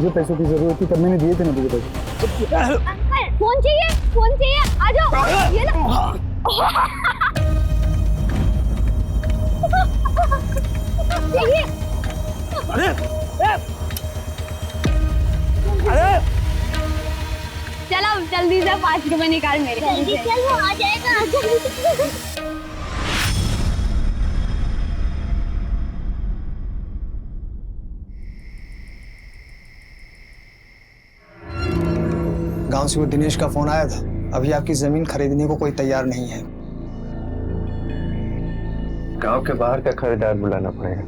मुझे पैसों की जरूरत थी तब मैंने दिए थे ना तुझे पैसे। फोन चाहिए, फोन चाहिए, आ जाओ ये लो। चाहिए। अरे अरे चलो जल्दी से 5 रुपए निकाल मेरे। जल्दी चल, वो आ जाएगा। गांव से वो दिनेश का फोन आया था। अभी आपकी जमीन खरीदने को कोई तैयार नहीं है। गांव के बाहर का खरीदार बुलाना पड़ेगा।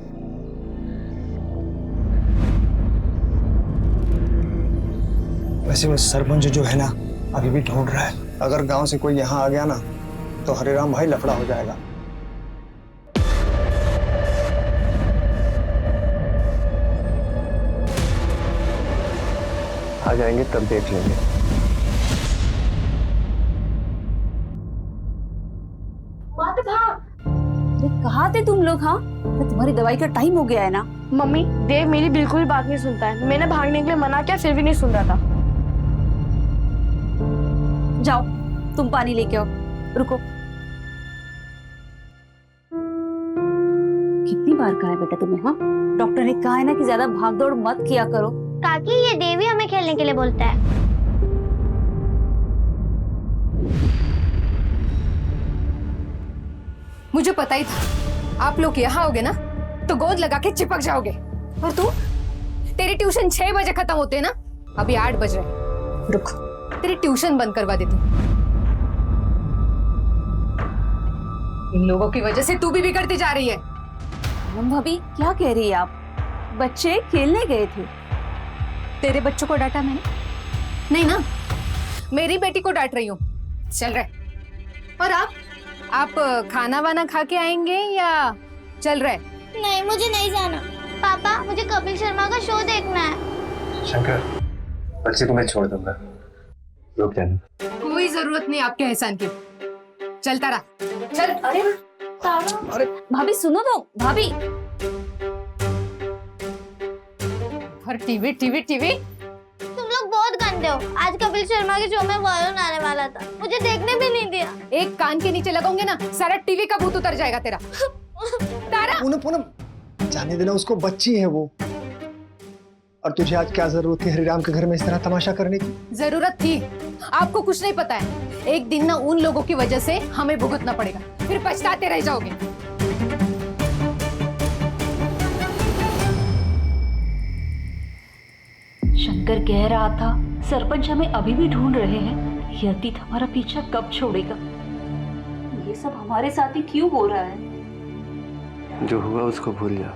वैसे वो सरपंच जो है ना अभी भी ढूंढ रहा है। अगर गांव से कोई यहाँ आ गया ना तो हरिराम भाई लफड़ा हो जाएगा। आ जाएंगे तब देख लेंगे। अरे कहाँ थे तुम लोग? हाँ, तुम्हारी दवाई का टाइम हो गया है ना। मम्मी, देव मेरी बिल्कुल भी बात नहीं सुनता है। मैंने भागने के लिए मना किया फिर भी नहीं सुन रहा था। जाओ तुम पानी लेके आओ। रुको, कितनी बार कहा है बेटा तुम्हें? हाँ, डॉक्टर ने कहा है ना कि ज्यादा भागदौड़ मत किया करो। काकी, ये देवी हमें खेलने के लिए बोलता है। मुझे पता ही था आप लोग यहाँ आओगे ना तो गोद लगा के चिपक जाओगे। और तू, तेरी ट्यूशन 6 बजे खत्म होते है ना, अभी 8 बज रहे। रुक, तेरी ट्यूशन बंद करवा देती हूँ। इन लोगों की वजह से तू भी बिगड़ती जा रही है। भाभी क्या कह रही है आप? बच्चे खेलने गए थे। तेरे बच्चों को डांटा मैंने? नहीं ना, मेरी बेटी को डांट रही हूँ। चल रहे। और आप खाना वाना खा के आएंगे या चल रहे? नहीं, मुझे नहीं जाना। पापा, मुझे कपिल शर्मा का शो देखना है। शंकर, बच्चे को मैं छोड़ दूंगा, रुक जाना। कोई जरूरत नहीं आपके एहसान की। चलता रहा, चल। अरे भाभी सुनो तो, भाभी। और टीवी टीवी टीवी। तुम लोग बहुत गंदे हो। आज कपिल शर्मा के शो में वायरन आने वाला था, मुझे देखने भी नहीं दिया। एक कान के नीचे लगाओगे ना, सारा टीवी का भूत उतर जाएगा तेरा। तारा, पूनम पूनम, जाने देना उसको, बच्ची है वो। और तुझे आज क्या जरूरत थी हरिराम के घर में इस तरह तमाशा करने की? जरूरत थी। आपको कुछ नहीं पता है, एक दिन ना उन लोगों की वजह से हमें भुगतना पड़ेगा, फिर पछताते रह जाओगे। शंकर कह रहा था सरपंच हमें अभी भी ढूंढ रहे हैं। ये अतीत हमारा पीछा कब छोड़ेगा? ये सब हमारे साथ ही क्यों हो रहा है? जो हुआ उसको भूल जा,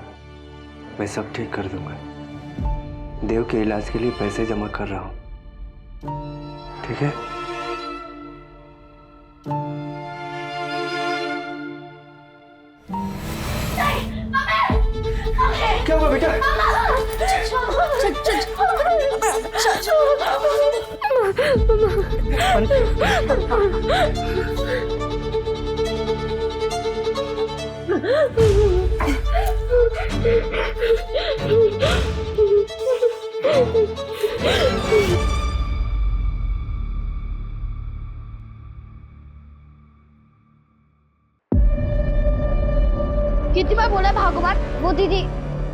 मैं सब ठीक कर दूंगा। देव के इलाज के लिए पैसे जमा कर रहा हूँ, ठीक है? क्या हुआ बेटा? कितनी बार बोला भागो मत। वो दीदी,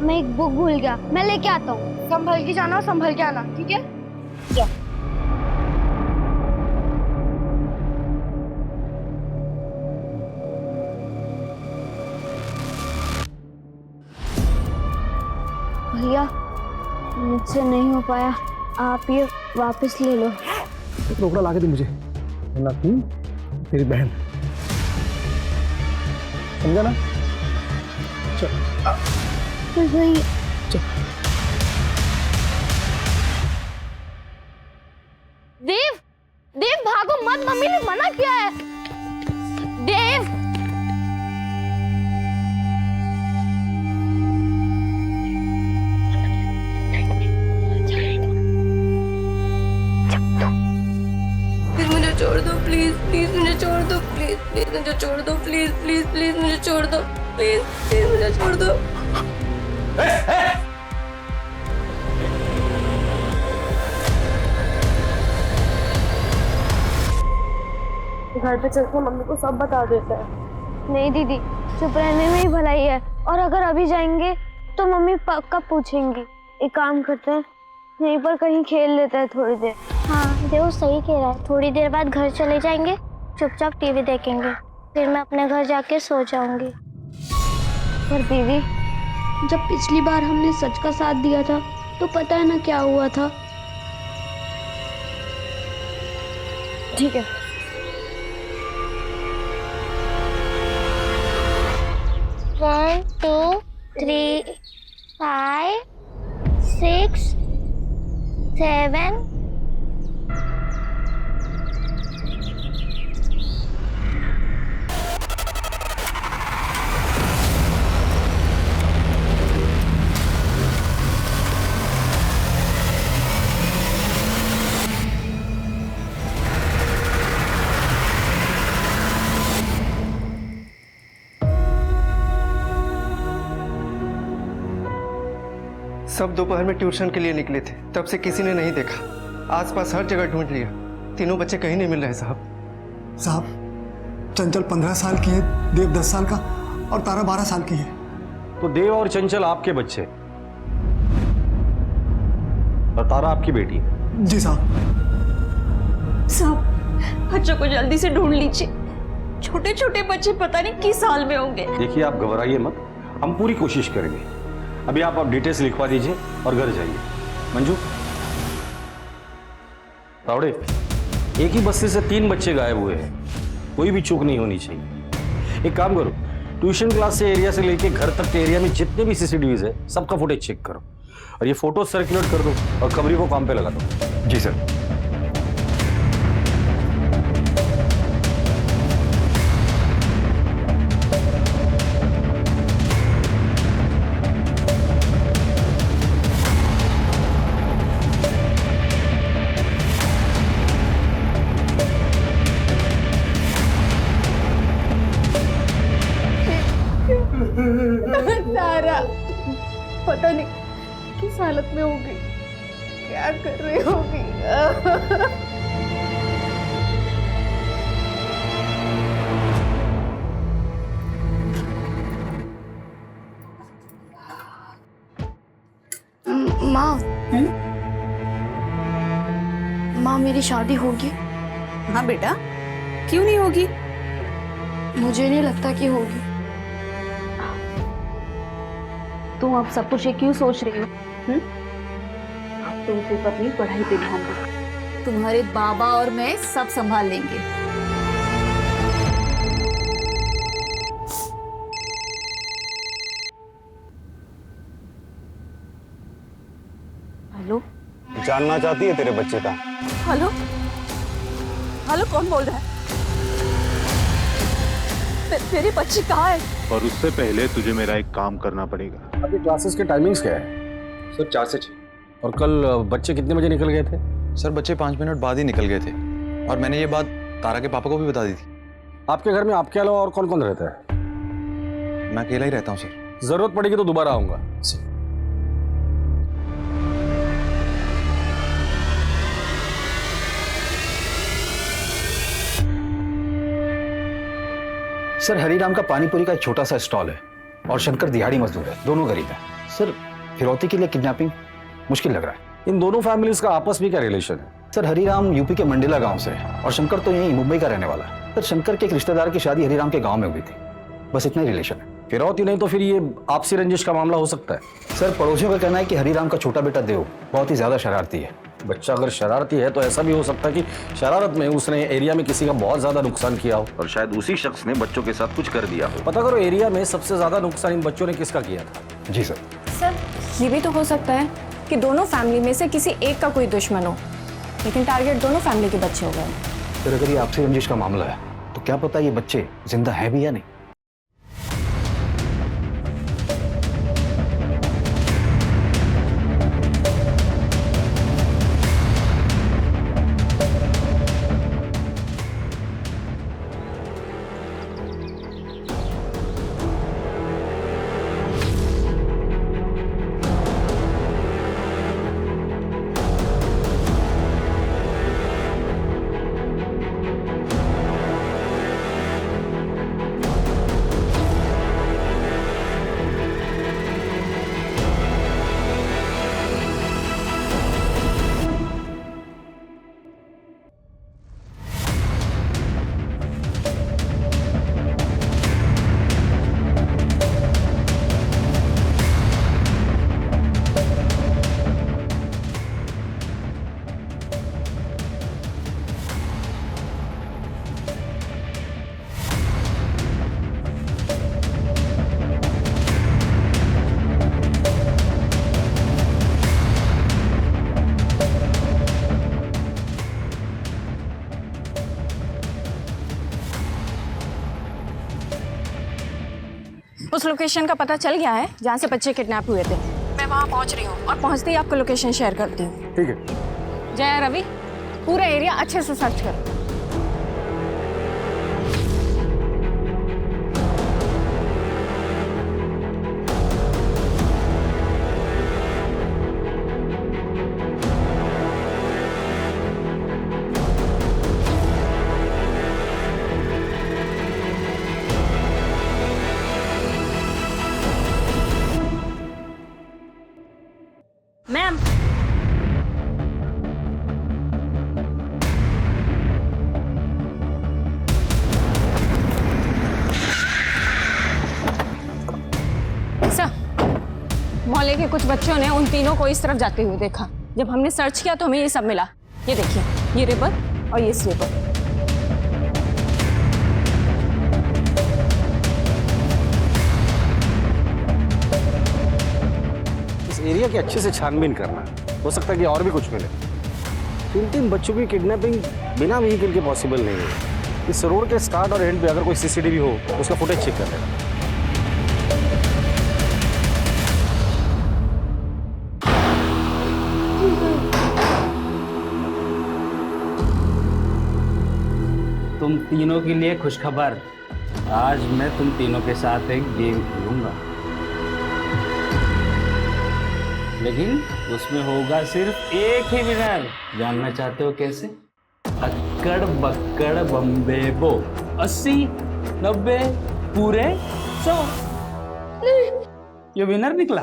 मैं एक बुक भूल गया, मैं लेके आता हूँ। संभल के जाना और संभल के आना, ठीक है? भैया, मुझसे नहीं हो पाया, आप ये वापस ले लो। एक रोकड़ा ला के दी मुझे, वरना तू तेरी बहन, समझा ना? चल वही चल। देव, देव भागो मत, मम्मी ने मना किया है। देव, फिर मुझे छोड़ दो प्लीज, प्लीज मुझे छोड़ दो, प्लीज प्लीज मुझे छोड़ दो, प्लीज प्लीज प्लीज मुझे छोड़ दो, प्लीज प्लीज मुझे छोड़ दो। घर पे चलकर मम्मी को सब बता देता है। नहीं दीदी, चुप रहने में ही भलाई है। और अगर अभी जाएंगे तो मम्मी कब पूछेंगी। एक काम करते हैं, यहीं पर कहीं खेल लेते हैं थोड़ी देर। हाँ देव सही कह रहा है, थोड़ी देर बाद घर चले जाएंगे, चुपचाप टीवी देखेंगे, फिर मैं अपने घर जाके सो जाऊंगी। पर दीदी, जब पिछली बार हमने सच का साथ दिया था तो पता है ना क्या हुआ था। ठीक है। One, 2, 3, 5, 6, 7. सब दोपहर में ट्यूशन के लिए निकले थे, तब से किसी ने नहीं देखा। आसपास हर जगह ढूंढ लिया, तीनों बच्चे कहीं नहीं मिल रहे साहब। साहब, चंचल 15 साल की है, देव 10 साल का और तारा 12 साल की है। तो देव और चंचल आपके बच्चे और तारा आपकी बेटी है? जी साहब। साहब, बच्चों को जल्दी से ढूंढ लीजिए। छोटे छोटे बच्चे पता नहीं किस हाल में होंगे। देखिए, आप घबराइए मत, हम पूरी कोशिश करेंगे। अभी आप डिटेल्स लिखवा दीजिए और घर जाइए। मंजू, तावड़े, एक ही बस्ती से 3 बच्चे गायब हुए हैं, कोई भी चूक नहीं होनी चाहिए। एक काम करो, ट्यूशन क्लास से एरिया से लेके घर तक के एरिया में जितने भी सीसीटीवीज है सबका फुटेज चेक करो और ये फोटो सर्कुलेट कर दो और खबरी को काम पे लगा दो। जी सर। तारा पता नहीं किस हालत में होगी, क्या कर रही होगी। माँ, मेरी शादी होगी? हाँ बेटा, क्यों नहीं होगी? मुझे नहीं लगता कि होगी। तुम अब सब कुछ ये क्यों सोच रही हो? तुम सिर्फ अपनी पढ़ाई पे ध्यान दो। तुम्हारे बाबा और मैं सब संभाल लेंगे। हेलो, जानना चाहती है तेरे बच्चे का? हेलो, हेलो, कौन बोल रहा है? तेरे बच्चे कहाँ है? और उससे पहले तुझे मेरा एक काम करना पड़ेगा। आपकी क्लासेस के टाइमिंग्स क्या है? सर 4 से 6। और कल बच्चे कितने बजे निकल गए थे? सर बच्चे 5 मिनट बाद ही निकल गए थे और मैंने ये बात तारा के पापा को भी बता दी थी। आपके घर में आपके अलावा और कौन कौन रहता है? मैं अकेला ही रहता हूँ सर। जरूरत पड़ेगी तो दोबारा आऊंगा। सर, हरीराम का पानीपुरी का एक छोटा सा स्टॉल है और शंकर दिहाड़ी मजदूर है, दोनों गरीब हैं। सर, फिरौती के लिए किडनैपिंग मुश्किल लग रहा है। इन दोनों फैमिलीज का आपस में क्या रिलेशन है? सर, हरीराम यूपी के मंडेला गांव से है और शंकर तो यहीं मुंबई का रहने वाला है। सर, शंकर के एक रिश्तेदार की शादी हरीराम के गांव में हुई थी, बस इतना ही रिलेशन है। फिरौती नहीं तो फिर ये आपसी रंजिश का मामला हो सकता है। सर, पड़ोसियों का कहना है कि हरीराम का छोटा बेटा देव बहुत ही ज्यादा शरारती है। बच्चा अगर शरारती है तो ऐसा भी हो सकता है कि शरारत में उसने एरिया में किसी का बहुत ज्यादा नुकसान किया हो और शायद उसी शख्स ने बच्चों के साथ कुछ कर दिया हो। पता करो एरिया में सबसे ज्यादा नुकसान इन बच्चों ने किसका किया था। जी सर। सर, ये भी तो हो सकता है कि दोनों फैमिली में से किसी एक का कोई दुश्मन हो, लेकिन टारगेट दोनों फैमिली के बच्चे हो गए। सर, अगर ये आपसी रंजिश का मामला है तो क्या पता ये बच्चे जिंदा है भी या नहीं। उस लोकेशन का पता चल गया है जहाँ से बच्चे किडनैप हुए थे। मैं वहाँ पहुँच रही हूँ और पहुँचते ही आपको लोकेशन शेयर करती हूँ। ठीक है। जया, रवि, पूरा एरिया अच्छे से सर्च करो। मैम, सर, मोहल्ले के कुछ बच्चों ने उन तीनों को इस तरफ जाते हुए देखा। जब हमने सर्च किया तो हमें ये सब मिला। ये देखिए, ये रिबन और ये स्लीपर। इस एरिया की अच्छे से छानबीन करना, हो सकता है कि और भी कुछ मिले। 3 बच्चों की किडनैपिंग बिना व्हीकल के पॉसिबल नहीं है। इस रोड के स्टार्ट और एंड पे अगर कोई सीसीटीवी हो तो उसका फुटेज चेक कर लेना। तुम तीनों के लिए खुशखबर, आज मैं तुम तीनों के साथ एक गेम खेलूंगा, लेकिन उसमें होगा सिर्फ एक ही विनर। जानना चाहते हो कैसे? अक्कड़ बक्कड़ बम्बे बो, 80, 90, पूरे 100। ये विनर निकला।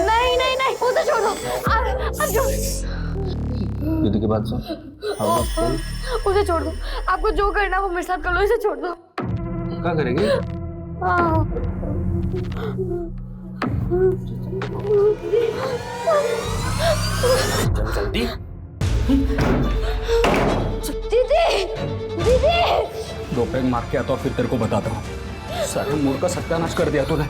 नहीं नहीं, उसे छोड़ दो। आप दीदी की बात सुन। उसे छोड़ दो। आपको जो करना वो मेरे साथ कर लो, इसे छोड़ दो। क्या करेगी? जल्दी। दीदी, दीदी। 2 पैग मार के आता हूँ, फिर तेरे को बताता हूँ। सारे मूड का सत्यानाश कर दिया तूने।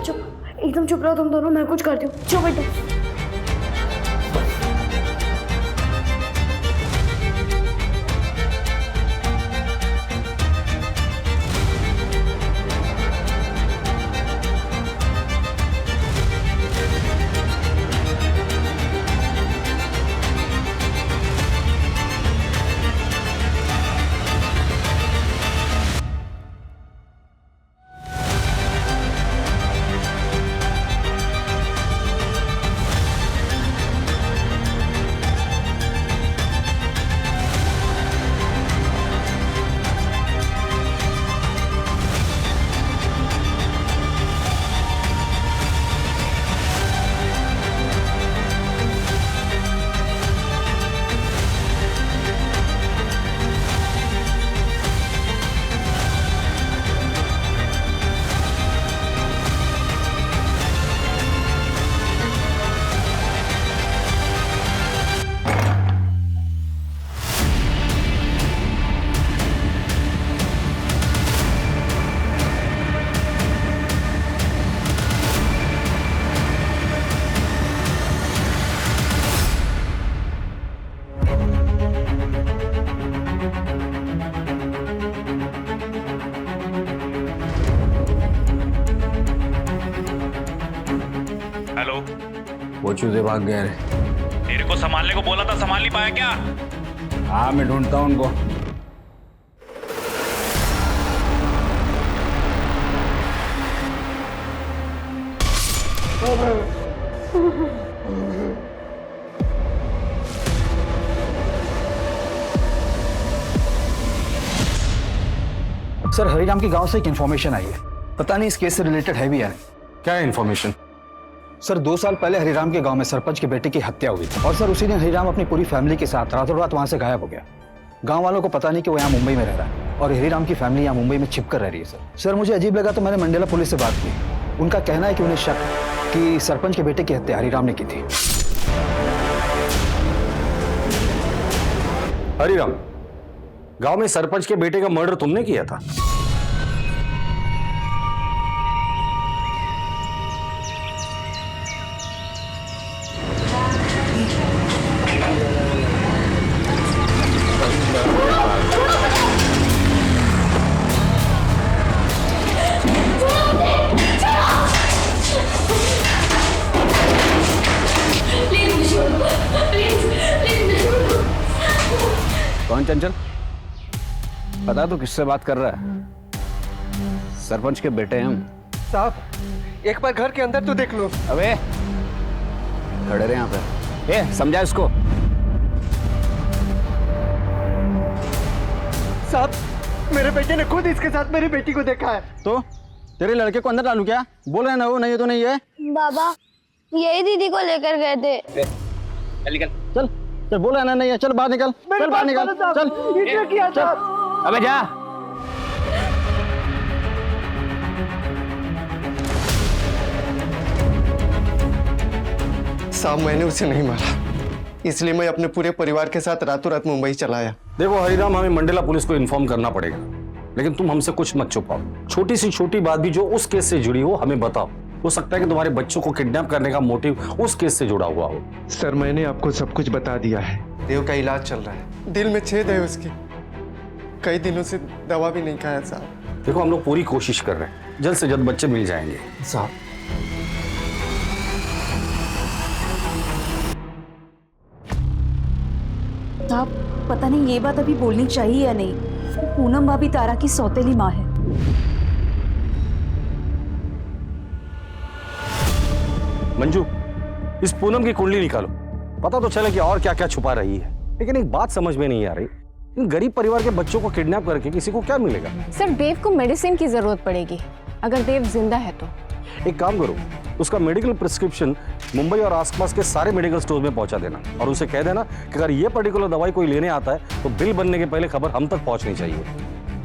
चुप, एकदम चुप रहो तुम दोनों, मैं कुछ करती हूँ। चुप बेटा। वो चूजे भाग गए रे। तेरे को संभालने को बोला था, संभाल नहीं पाया क्या? हाँ, मैं ढूंढता हूँ उनको। सर, हरिराम के गांव से एक इन्फॉर्मेशन आई है। पता नहीं इस केस से रिलेटेड है भी या नहीं। क्या इन्फॉर्मेशन? सर, 2 साल पहले हरिराम के गांव में सरपंच के बेटे की हत्या हुई थी और सर उसी दिन हरिराम अपनी पूरी फैमिली के साथ रातों रात वहां से गायब हो गया। गांव वालों को पता नहीं कि वो यहाँ मुंबई में रह रहा है और हरिराम की फैमिली यहाँ मुंबई में छिप कर रह रही है। सर मुझे अजीब लगा तो मैंने मंडेला पुलिस से बात की। उनका कहना है कि उन्हें शक है कि सरपंच के बेटे की हत्या हरिराम ने की थी। हरिराम, गांव में सरपंच के बेटे का मर्डर तुमने किया था? कौन चंचल? पता तो किससे बात कर रहा है? सरपंच के बेटे हैं हम। साहब एक बार घर के अंदर तो देख लो। अबे खड़े रहे यहाँ पे। समझा इसको। साहब मेरे बेटे ने खुद इसके साथ मेरी बेटी को देखा है। तो तेरे लड़के को अंदर डालू क्या? बोल रहे ना वो नहीं तो नहीं है। बाबा यही दीदी को लेकर गए थे। चल चल, बोल रहा ना नहीं है। चल बाहर निकल, चल बाहर निकल, चल। चल अबे जा। साहब मैंने उसे नहीं मारा, इसलिए मैं अपने पूरे परिवार के साथ रातों रात मुंबई चला आया। देखो हरिराम, हमें मंडेला पुलिस को इन्फॉर्म करना पड़ेगा, लेकिन तुम हमसे कुछ मत छुपाओ। छोटी सी छोटी बात भी जो उस केस से जुड़ी हो हमें बताओ। हो सकता है कि तुम्हारे बच्चों को किडनैप करने का मोटिव उस केस से जुड़ा हुआ हो। सर मैंने आपको सब कुछ बता दिया है। देव का इलाज चल रहा है, दिल में छेद है उसकी, कई दिनों से दवा भी नहीं खाया साहब। देखो हम लोग पूरी कोशिश कर रहे हैं, जल्द से जल्द बच्चे मिल जाएंगे। साहब साहब पता नहीं ये बात अभी बोलनी चाहिए या नहीं। पूनम भाभी तारा की सौतेली माँ है। मंजू, इस पूनम की कुंडली निकालो, पता तो चले कि और क्या क्या छुपा रही है। लेकिन एक बात समझ में नहीं आ रही, इन गरीब परिवार के बच्चों को किडनैप करके किसी को क्या मिलेगा? सर देव को मेडिसिन की जरूरत पड़ेगी, अगर देव जिंदा है तो। एक काम करो, उसका मेडिकल प्रिस्क्रिप्शन मुंबई और आसपास के सारे मेडिकल स्टोर में पहुंचा देना और उसे कह देना कि अगर ये पर्टिकुलर दवाई कोई लेने आता है तो बिल बनने के पहले खबर हम तक पहुंचनी चाहिए।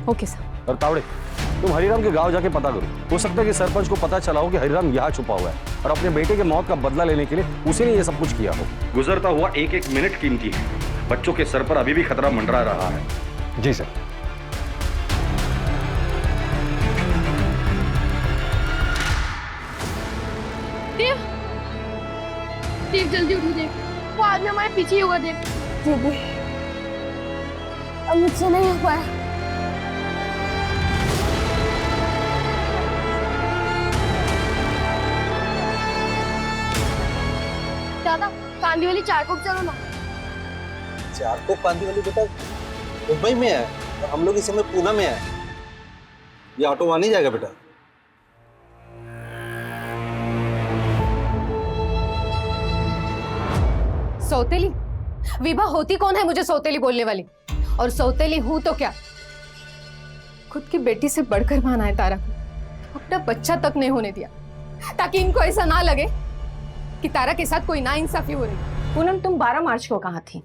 Okay sir. और तावड़े, तुम हरिराम के गांव जाके पता करो, हो सकता है कि सरपंच को पता चला हो कि हरिराम यहाँ छुपा हुआ है और अपने बेटे के मौत का बदला लेने के लिए उसी ने ये सब कुछ किया हो। गुजरता हुआ एक एक मिनट कीमती है, बच्चों के सर पर अभी भी खतरा मंडरा रहा है। जी सर। देव जल्दी उठो देव, वो आदमी हमारे पीछे ही होगा देव। दीदी अब मुझसे नहीं हो पाया। दादा कांदी वाली चारकोप चलो ना। चारकोप कांदी वाली बेटा मुंबई में है और हम लोग इस समय पूना में है। ये ऑटो वहां नहीं जाएगा बेटा। सौतेली? विभा होती कौन है मुझे सौतेली बोलने वाली? और सौतेली हूं तो क्या? खुद की बेटी से बढ़कर माना है तारा को, अपना बच्चा तक नहीं होने दिया ताकि इनको ऐसा ना लगे कि तारा के साथ कोई नाइंसाफी हो रही। पूनम तुम 12 मार्च को कहाँ थी?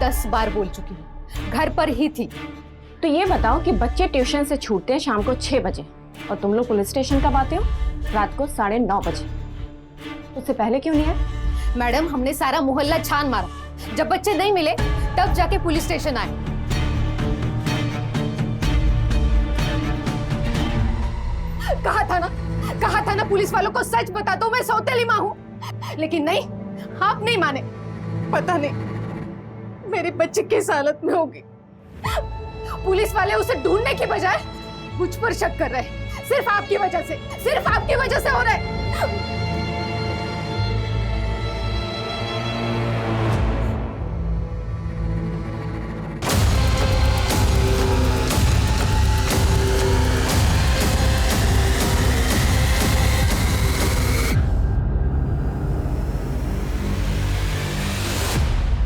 10 बार बोल चुकी हूँ, घर पर ही थी। तो ये बताओ कि बच्चे ट्यूशन से छूटते हैं शाम को 6 बजे और तुम लोग पुलिस स्टेशन कब आते हो? रात को 9:30 बजे। उससे पहले क्यों नहीं है? मैडम हमने सारा मोहल्ला छान मारा, जब बच्चे नहीं मिले तब जाके पुलिस स्टेशन आए। कहा था ना पुलिस वालों को सच बता दो, मैं सौतेली माँ हूँ। लेकिन नहीं, आप नहीं माने। पता नहीं मेरे बच्चे किस हालत में होगी। पुलिस वाले उसे ढूंढने की बजाय मुझ पर शक कर रहे हैं। सिर्फ आपकी वजह से हो रहा है।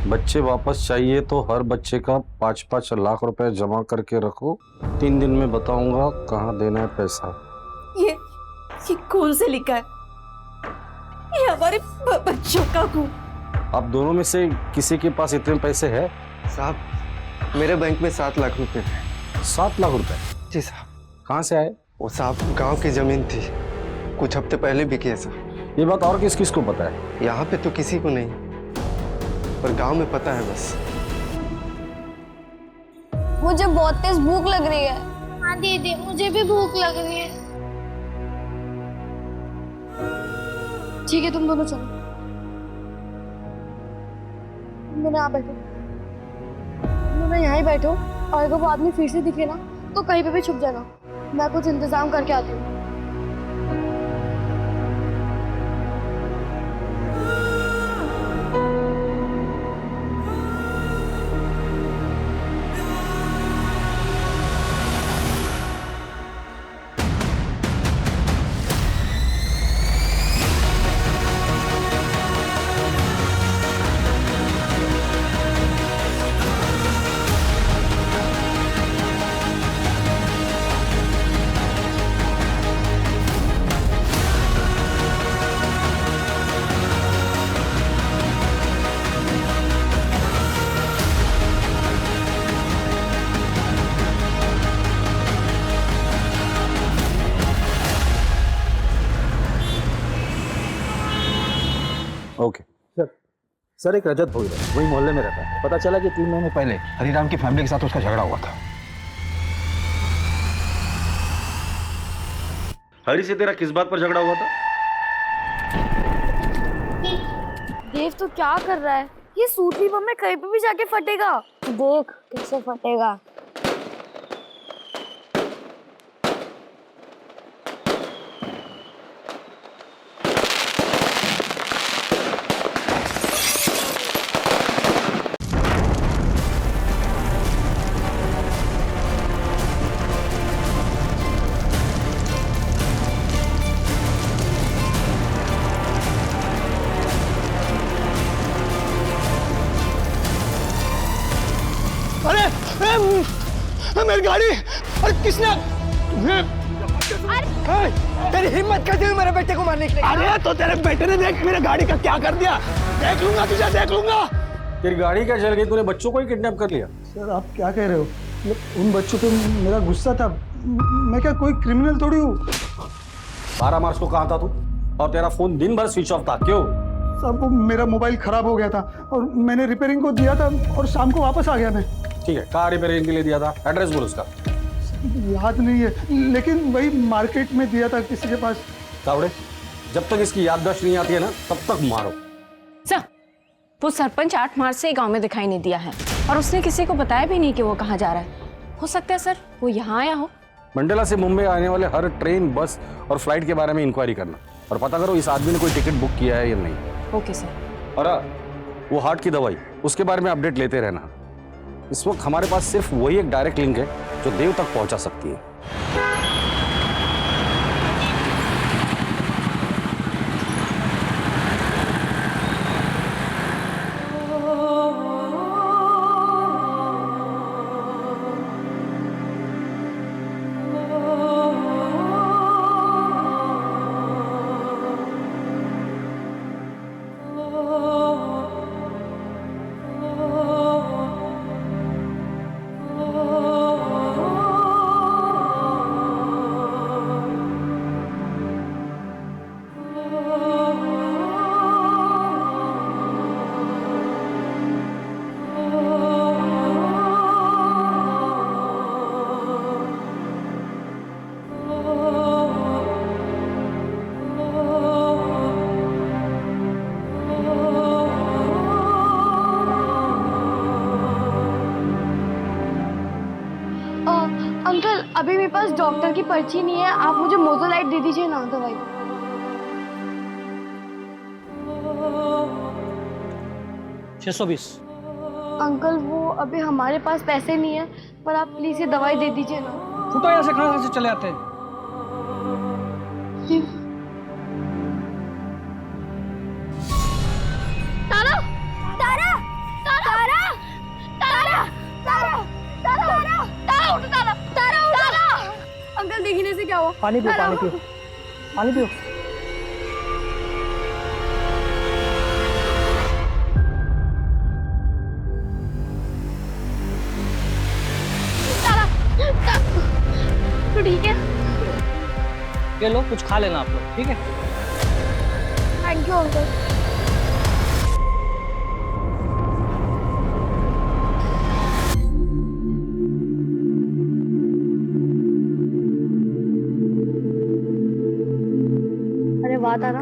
बच्चे वापस चाहिए तो हर बच्चे का 5-5 लाख रुपए जमा करके रखो। 3 दिन में बताऊंगा कहाँ देना है पैसा। ये कौन से लिखा है? ये हमारे बच्चों का खून। आप दोनों में से किसी के पास इतने पैसे हैं? साहब मेरे बैंक में 7 लाख रुपए हैं। 7 लाख रुपए? जी साहब। कहाँ से आए? वो साहब गांव की जमीन थी, कुछ हफ्ते पहले बिकी है साहब। ये बात और किस किस को पता है? यहाँ पे तो किसी को नहीं, पर गांव में पता है बस। मुझे बहुत तेज भूख लग रही है। हाँ दीदी, मुझे भी भूख लग रही है। ठीक है, तुम दोनों चलो। तुम दोनों यहाँ बैठो, तुम दोनों यहाँ ही बैठो, और अगर वो आदमी फिर से दिखे ना तो कहीं पे भी छुप जाना। मैं कुछ इंतजाम करके आती हूँ। ओके सर एक रजत भोई है, वही मोहल्ले में रहता है। पता चला कि 3 महीने पहले हरिराम की फैमिली के साथ उसका झगड़ा हुआ था। हरी से तेरा किस बात पर झगड़ा हुआ था? देव तो क्या कर रहा है? ये सूतली बम में कहीं पे भी जाके फटेगा। देख कैसे फटेगा। मेरी गाड़ी! अरे किसने? तेरी हिम्मत कैसे हुई मेरे बेटे को मारने की? अरे तो तेरे बेटे ने देख मेरे गाड़ी का क्या कर दिया। देख लूंगा तुझे, देख लूंगा। तेरी गाड़ी क्या जल गई? तूने बच्चों को ही किडनैप कर लिया? सर आप क्या कह रहे हो? उन बच्चों पे मेरा गुस्सा था। मैं क्या कोई क्रिमिनल थोड़ी हूँ। 12 मार्च को कहाँ था तू? और तेरा फोन दिन भर स्विच ऑफ था, क्यों? साहब वो मेरा मोबाइल खराब हो गया था और मैंने रिपेयरिंग को दिया था और शाम को वापस आ गया मैं। ठीक है, कहाँ रिपेयरिंग के लिए दिया था? एड्रेस बोल उसका। याद नहीं है, लेकिन वही मार्केट में दिया था किसी के पास। तावड़े, जब तक इसकी याददाश्त नहीं आती है ना, तब तक मारो। सर, वो सरपंच 8 मार्च से गांव में दिखाई नहीं दिया है और उसने किसी को बताया भी नहीं कि वो कहाँ जा रहा है। हो सकता है सर वो यहाँ आया हो। मंडला से मुंबई आने वाले हर ट्रेन, बस और फ्लाइट के बारे में इंक्वायरी करना और पता करो इस आदमी ने कोई टिकट बुक किया है या नहीं। Okay sir. और वो हार्ट की दवाई, उसके बारे में अपडेट लेते रहना। इस वक्त हमारे पास सिर्फ वही एक डायरेक्ट लिंक है जो देव तक पहुंचा सकती है। अंकल अभी मेरे पास डॉक्टर की पर्ची नहीं है, आप मुझे मोजोलाइट दे दीजिए ना दवाई। 620। अंकल वो अभी हमारे पास पैसे नहीं है, पर आप प्लीज ये दवाई दे दीजिए ना। फुटो यहाँ से, कहाँ से चले आते हैं? तारा तारा तारा तारा तारा तारा तारा उठ तारा तारा तारा। अंकल देखने से क्या हुआ? पानी पियो, पानी पियो, पानी पियो। तो ठीक है, ये लो, कुछ खा लेना आप लोग, ठीक है? Thank you uncle. वाह तारा,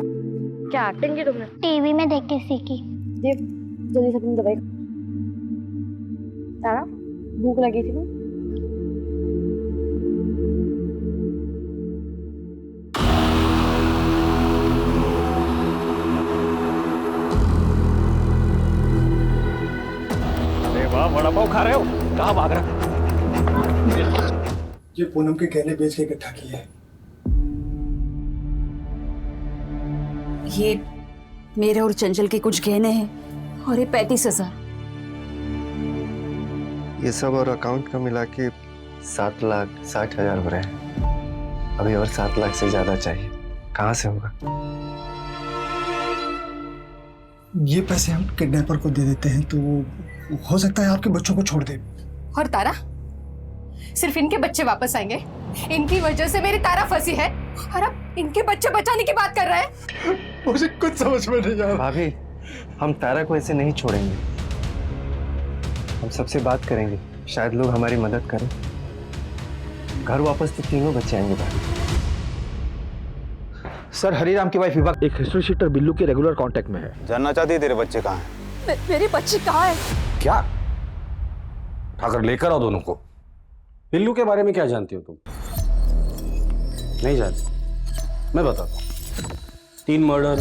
क्या एक्टिंग की तुमने? टीवी में देख के सीखी। देव, जल्दी से अपनी दवाई खा। तारा, भूख लगी थी ना? अरे वाह, वड़ा पाव खा रहे हो? कहाँ भाग रहा? ये पूनम के गहने बेच के इकट्ठा किए हैं। ये मेरे और चंचल के कुछ गहने हैं और ये 35,000। ये सब और अकाउंट का मिला के 7,60,000 हो रहे हैं। अभी और 7 लाख से ज्यादा चाहिए। कहाँ से होगा? ये पैसे हम किडनैपर को दे देते हैं तो हो सकता है आपके बच्चों को छोड़ दे। और तारा, सिर्फ इनके बच्चे वापस आएंगे? इनकी वजह से मेरी तारा फंसी है और अब इनके बच्चे बचाने की बात कर रहा है। मुझे कुछ समझ में नहीं आ रहा। भाभी, हम तारा को ऐसे नहीं छोड़ेंगे। हम सबसे बात करेंगे, शायद लोग हमारी मदद करें। घर वापस तो तीनों बच्चे आएंगे भाभी। सर, हरिराम की वाइफ विभा एक हिस्ट्री शीटर बिल्लू के रेगुलर कांटेक्ट में है। जानना चाहती है तेरे बच्चे कहाँ हैं? मेरे बच्चे कहाँ हैं? क्या? उठाकर लेकर आओ दोनों को। बिल्लू के बारे में क्या जानती हो तुम? नहीं जानती? मैं बताता हूँ। 3 मर्डर,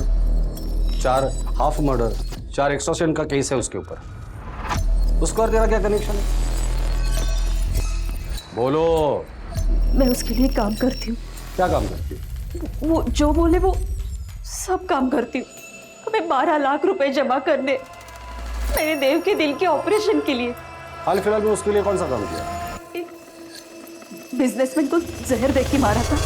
4 हाफ मर्डर, 4 एक्सटॉर्शन का केस है उसके ऊपर। उसका और तेरा क्या कनेक्शन है? बोलो। मैं उसके लिए काम करती हूँ। क्या काम करती हो? वो जो बोले वो सब काम करती हूँ। हमें 12 लाख रुपए जमा करने मेरे देव के दिल के ऑपरेशन के लिए। हाल फिलहाल में उसके लिए कौन सा काम किया? बिजनेसमैन को जहर देके के मारा था।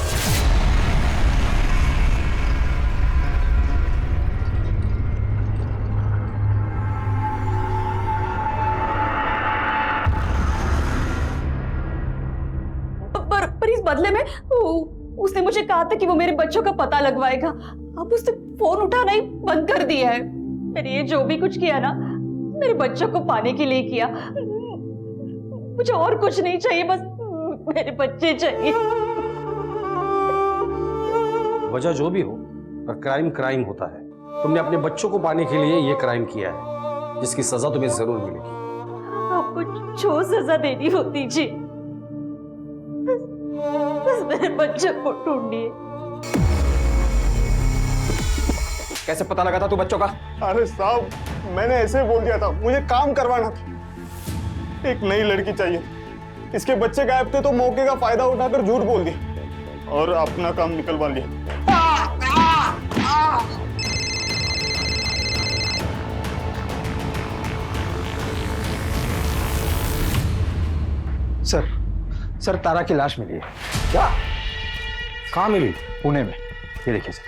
पर इस बदले में उसने मुझे कहा था कि वो मेरे बच्चों का पता लगवाएगा। अब उसने फोन उठाना ही बंद कर दिया है। मैंने ये जो भी कुछ किया ना, मेरे बच्चों को पाने के लिए किया। मुझे और कुछ नहीं चाहिए, बस मेरे बच्चे चाहिए। वजह जो भी हो, पर क्राइम क्राइम होता है। तुमने अपने बच्चों को पाने के लिए ये क्राइम किया है, जिसकी सजा तुम्हें जरूर मिलेगी। आपको जो सजा देनी होती जी, बस मेरे बच्चों को ढूंढिए। कैसे पता लगा था तू बच्चों का? अरे साहब, मैंने ऐसे बोल दिया था, मुझे काम करवाना था। एक नई लड़की चाहिए। इसके बच्चे गायब थे तो मौके का फायदा उठाकर झूठ बोल दिया और अपना काम निकलवा लिया। सर, तारा की लाश मिली है। क्या? कहाँ मिली? पुणे में। ये देखिए सर।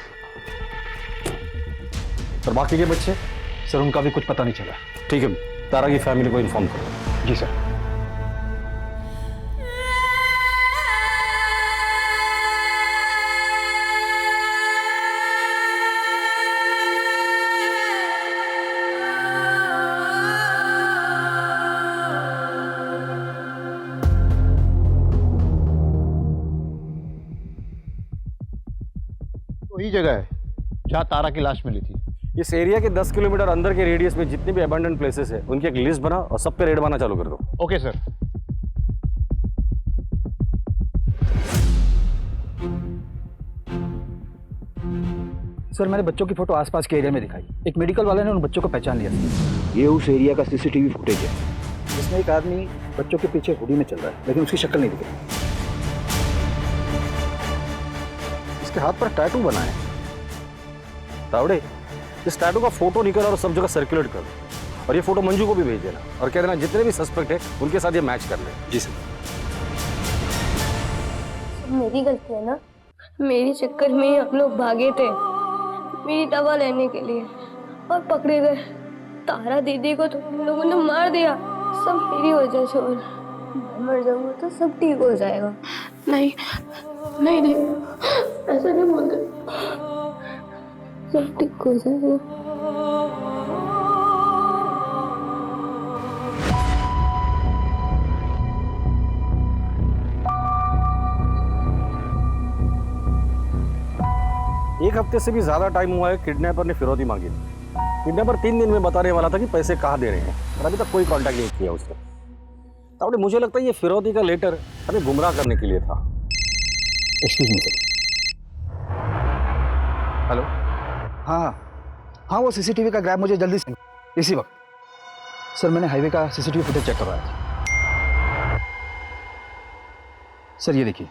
और बाकी के बच्चे? सर, उनका भी कुछ पता नहीं चला। ठीक है, तारा की फैमिली को इन्फॉर्म करो। जी सर। वही जगह है जहाँ तारा की लाश मिली थी। इस एरिया के 10 किलोमीटर अंदर के रेडियस में जितने भी अबंडन प्लेसेस है, उनकी एक लिस्ट बना और सब पे रेड मारना चालू कर दो। Okay sir. सर, मैंने बच्चों की फोटो आसपास के एरिया में दिखाई। एक मेडिकल वाले ने उन बच्चों को पहचान लिया। ये उस एरिया का सीसीटीवी फुटेज है। इसमें एक आदमी बच्चों के पीछे हुडी में चल रहा है, लेकिन उसकी शक्ल नहीं दिख रही। इसके हाथ पर टैटू बना है। तावड़े, इस टैटू का फोटो निकल और सब जगह सर्कुलेट कर दो, और ये फोटो मंजू को भी भेज देना और कह देना जितने भी सस्पेक्ट है उनके साथ ये मैच कर ले। जी सर। मेरी गलती है ना, मेरे चक्कर में ही आप लोग भागे थे मेरी दवा लेने के लिए और पकड़े गए। तारा दीदी को तो तुम लोगों ने मार दिया, सब मेरी वजह से। और मैं मर जाऊंगा तो सब ठीक हो जाएगा। नहीं नहीं नहीं, ऐसा नहीं बोलते, सब ठीक हो जाएगा। हफ्ते से भी ज्यादा टाइम हुआ है किडनैपर ने फिरौती मांगी थी। किडनैपर 3 दिन में बताने वाला था कि पैसे कहाँ दे रहे हैं, पर अभी तक कोई कांटेक्ट नहीं किया उसने। तो मुझे लगता है ये फिरौती का लेटर हमें गुमराह करने के लिए था। Excuse me sir. हेलो, हाँ हाँ, वो सीसीटीवी का ग्रैब मुझे जल्दी से इसी वक्त। सर मैंने हाईवे का सीसीटीवी फुटेज चेक करवाया था। सर ये देखिए,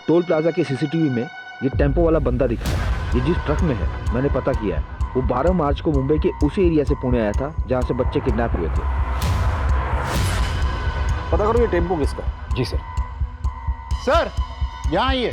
टोल प्लाजा के सीसीटीवी में ये टेम्पो वाला बंदा दिखा है। ये जिस ट्रक में है, मैंने पता किया है, वो 12 मार्च को मुंबई के उसी एरिया से पुणे आया था जहां से बच्चे किडनैप हुए थे। पता करो ये टेम्पो किसका। जी सर। सर यहाँ आइए।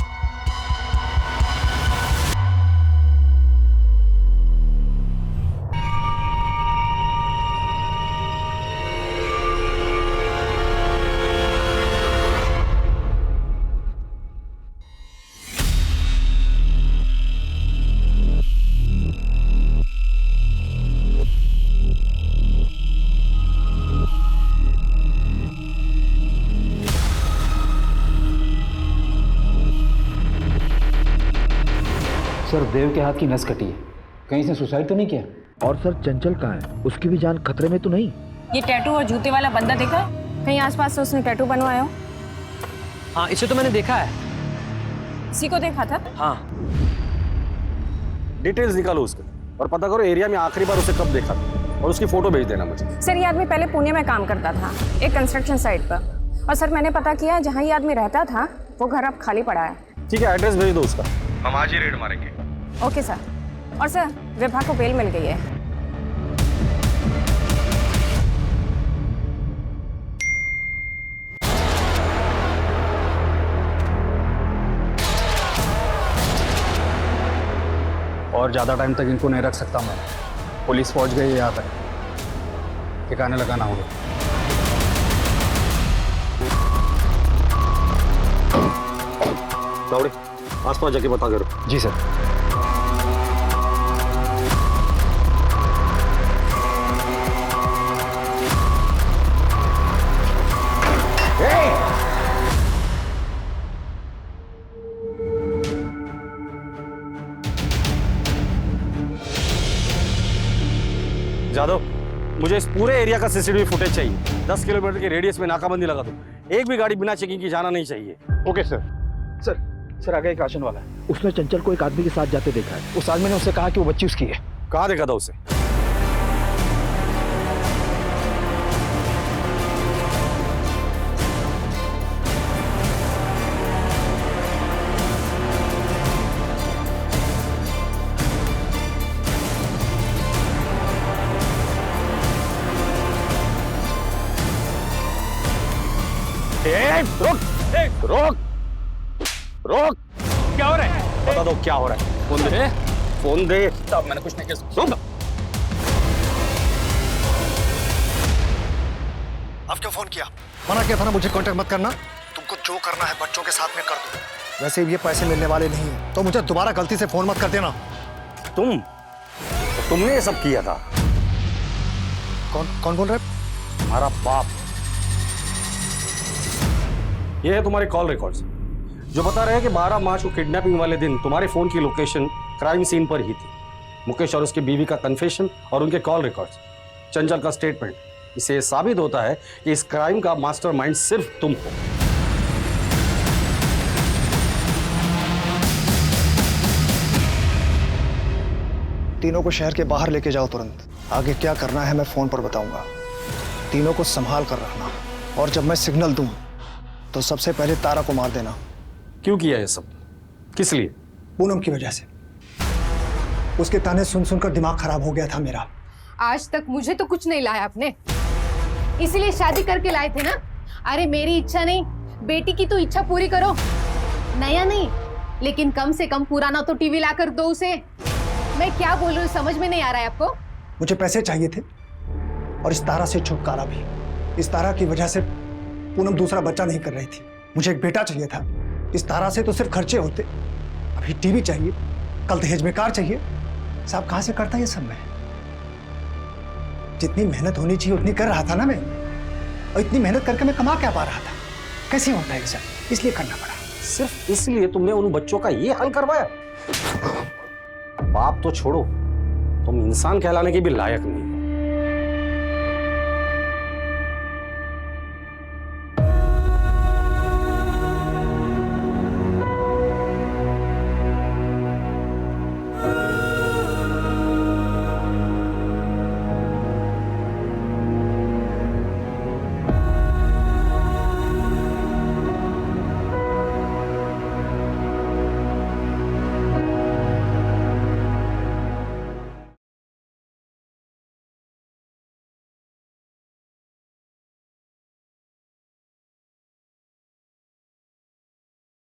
सर देव के हाथ की नस कटी है, कहीं से सुसाइड तो नहीं किया? और सर चंचल कहाँ है? उसकी भी जान खतरे में तो नहीं? ये टैटू और जूते वाला बंदा देखा है? कहीं आसपास से उसने टैटू बनवाया हो? हाँ, इसे तो मैंने देखा है। इसी को देखा था? हाँ, डिटेल्स निकालो उसके और पता करो एरिया में आखिरी बार उसे कब देखा था और उसकी फोटो भेज देना मुझे। सर ये आदमी पहले पुणे में काम करता था, एक कंस्ट्रक्शन साइट पर। और सर मैंने पता किया जहाँ ये आदमी रहता था वो घर अब खाली पड़ा है। ठीक है, एड्रेस भेज दो उसका, हम आज ही रेड मारेंगे। Okay sir. और सर विभा को बेल मिल गई है। और ज़्यादा टाइम तक इनको नहीं रख सकता मैं। पुलिस पहुंच गई है यहाँ तक, ठिकाने लगाना होगा। दौड़े आसपास जाके पता करो। जी सर। जादव, मुझे इस पूरे एरिया का सीसीटीवी फुटेज चाहिए। 10 किलोमीटर के रेडियस में नाकाबंदी लगा दो। एक भी गाड़ी बिना चेकिंग की जाना नहीं चाहिए। Okay sir. सर आगे एक राशन वाला है, उसने चंचल को एक आदमी के साथ जाते देखा है। उस आदमी ने उससे कहा कि वो बच्ची उसकी है। कहाँ देखा था उसे? रुक रुक रुक, क्या हो रहा है? बता दो क्या हो रहा है। फोन दे, फोन दे। साहब मैंने कुछ नहीं किया। अब क्यों फोन किया? मना किया था ना मुझे कांटेक्ट मत करना। तुमको जो करना है बच्चों के साथ में कर दो। वैसे ये पैसे मिलने वाले नहीं है, तो मुझे दोबारा गलती से फोन मत कर देना। तुमने ये सब किया था? कौन बोल रहा है? तुम्हारा बाप। ये है तुम्हारे कॉल रिकॉर्ड्स जो बता रहे हैं कि 12 मार्च को किडनैपिंग वाले दिन तुम्हारे फोन की लोकेशन क्राइम सीन पर ही थी। मुकेश और उसकी बीवी का कन्फेशन और उनके कॉल रिकॉर्ड्स, चंचल का स्टेटमेंट, इससे साबित होता है कि इस क्राइम का मास्टरमाइंड सिर्फ तुम हो। तीनों को शहर के बाहर लेके जाओ तुरंत। आगे क्या करना है मैं फोन पर बताऊंगा। तीनों को संभाल कर रखना, और जब मैं सिग्नल दूं तो सबसे पहले तारा को मार देना। क्यों किया ये सब? किस लिए? पूनम की वजह से। उसके ताने सुन सुनकर दिमाग खराब हो गया था मेरा। आज तक मुझे तो कुछ नहीं लाया आपने, इसीलिए शादी करके लाए थे ना। अरे मेरी इच्छा नहीं, बेटी की तो इच्छा पूरी करो। नया नहीं, लेकिन कम से कम पुराना तो टीवी लाकर दो उसे। मैं क्या बोल रही हूँ समझ में नहीं आ रहा है आपको? मुझे पैसे चाहिए थे और इस तारा से छुटकारा भी। इस तारा की वजह से पूनम दूसरा बच्चा नहीं कर रही थी। मुझे एक बेटा चाहिए था। इस तारा से तो सिर्फ खर्चे होते। अभी टीवी चाहिए, कल दहेज में कार चाहिए। साहब कहां से करता ये सब मैं? जितनी मेहनत होनी चाहिए उतनी कर रहा था ना मैं, और इतनी मेहनत करके मैं कमा क्या पा रहा था? कैसे होता है ये सब? इसलिए करना पड़ा। सिर्फ इसलिए तुमने उन बच्चों का ये हाल करवाया? बाप तो छोड़ो, तुम इंसान कहलाने के भी लायक नहीं।